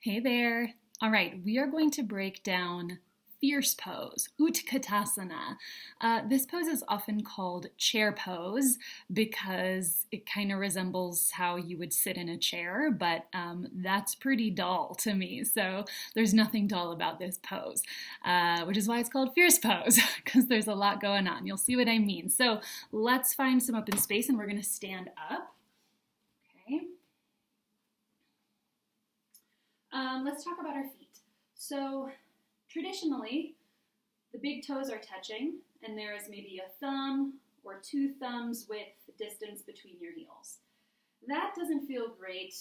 Hey there. All right, we are going to break down fierce pose, Utkatasana. This pose is often called chair pose because it kind of resembles how you would sit in a chair, but that's pretty dull to me. So there's nothing dull about this pose, which is why it's called fierce pose, because there's a lot going on. You'll see what I mean. So let's find some open space and we're going to stand up. Okay. Let's talk about our feet. So traditionally, the big toes are touching and there is maybe a thumb or two thumbs width distance between your heels. That doesn't feel great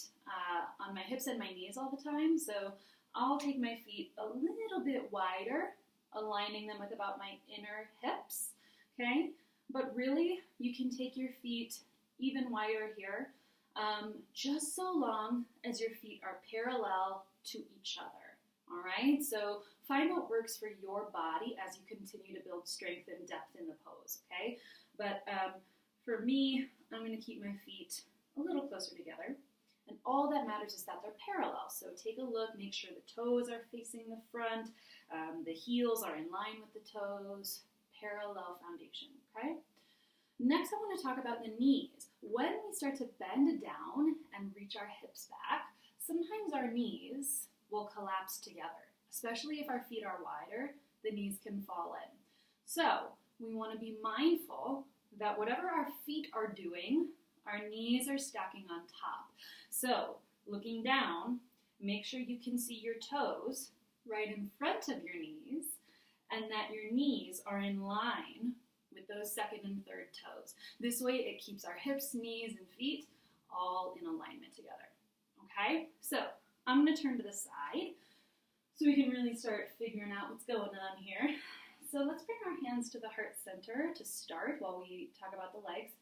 on my hips and my knees all the time, so I'll take my feet a little bit wider, aligning them with about my inner hips, okay? But really, you can take your feet even wider here, just so long as your feet are parallel to each other, all right? So find what works for your body as you continue to build strength and depth in the pose, okay? But for me, I'm gonna keep my feet a little closer together, and all that matters is that they're parallel. So take a look, make sure the toes are facing the front, the heels are in line with the toes, parallel foundation, okay? Next, I want to talk about the knees. When we start to bend down and reach our hips back, sometimes our knees will collapse together, especially if our feet are wider, the knees can fall in. So we want to be mindful that whatever our feet are doing, our knees are stacking on top. So looking down, make sure you can see your toes right in front of your knees and that your knees are in line with those second and third toes. This way it keeps our hips, knees, and feet all in alignment together. Okay, so I'm going to turn to the side so we can really start figuring out what's going on here. So let's bring our hands to the heart center to start while we talk about the legs.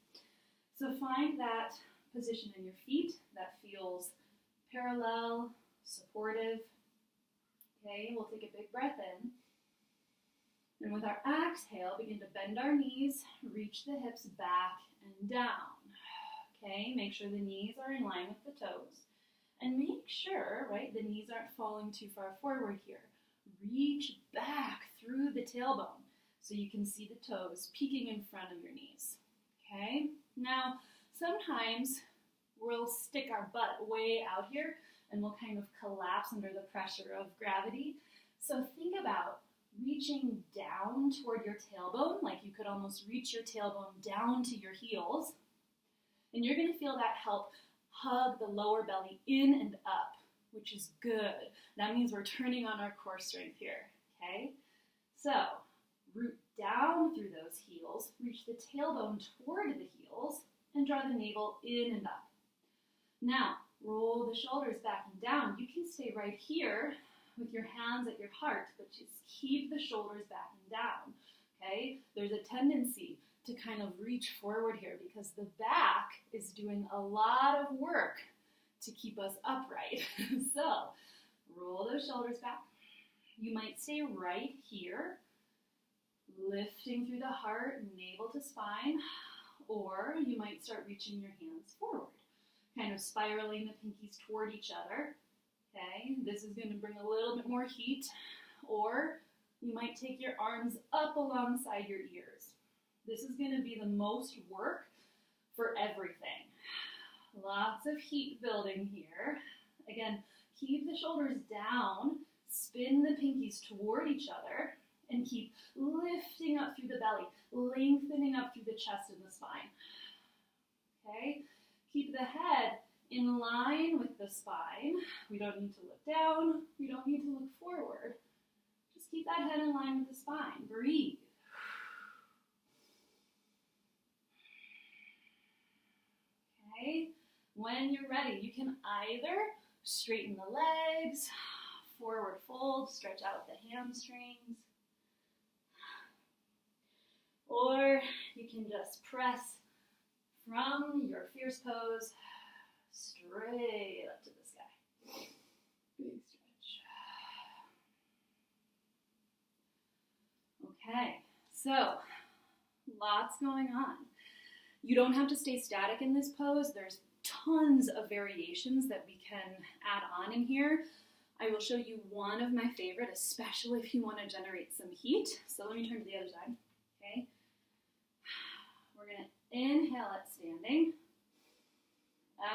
So find that position in your feet that feels parallel, supportive. Okay, we'll take a big breath in. And with our exhale, begin to bend our knees, reach the hips back and down. Okay, make sure the knees are in line with the toes. And make sure, right, the knees aren't falling too far forward here. Reach back through the tailbone so you can see the toes peeking in front of your knees. Okay, now sometimes we'll stick our butt way out here and we'll kind of collapse under the pressure of gravity. So think about reaching down toward your tailbone, like you could almost reach your tailbone down to your heels. And you're going to feel that help hug the lower belly in and up, which is good. That means we're turning on our core strength here, okay? So root down through those heels, reach the tailbone toward the heels, and draw the navel in and up. Now, roll the shoulders back and down. You can stay right here with your hands at your heart, but just keep the shoulders back and down, okay? There's a tendency to kind of reach forward here because the back is doing a lot of work to keep us upright. So roll those shoulders back. You might stay right here, lifting through the heart, navel to spine, or you might start reaching your hands forward, kind of spiraling the pinkies toward each other. Okay, this is going to bring a little bit more heat, or you might take your arms up alongside your ears. This is going to be the most work for everything. Lots of heat building here. Again, keep the shoulders down, spin the pinkies toward each other, and keep lifting up through the belly, lengthening up through the chest and the spine. Okay, keep the head in line with the spine. We don't need to look down. We don't need to look forward. Just keep that head in line with the spine. Breathe. Okay. When you're ready, you can either straighten the legs, forward fold, stretch out the hamstrings, or you can just press from your fierce pose straight up to the sky. Big stretch. Okay, so lots going on. You don't have to stay static in this pose. There's tons of variations that we can add on in here. I will show you one of my favorite, especially if you want to generate some heat. So let me turn to the other side, okay? We're going to inhale at standing.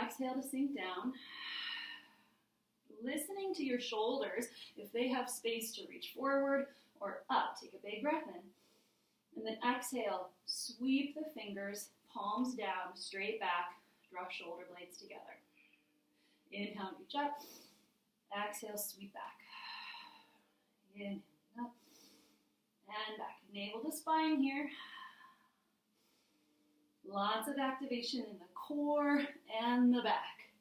Exhale to sink down. Listening to your shoulders, if they have space to reach forward or up. Take a big breath in. And then exhale, sweep the fingers, palms down, straight back, draw shoulder blades together. Inhale, reach up. Exhale, sweep back. Inhale, up. And back. Navel to spine here. Lots of activation in the core and the back.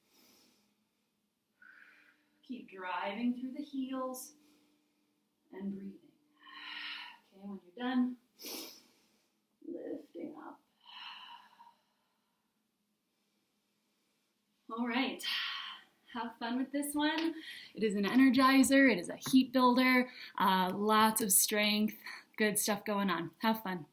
Keep driving through the heels and breathing. Okay, when you're done, lifting up. All right, have fun with this one. It is an energizer, it is a heat builder, lots of strength, good stuff going on. Have fun.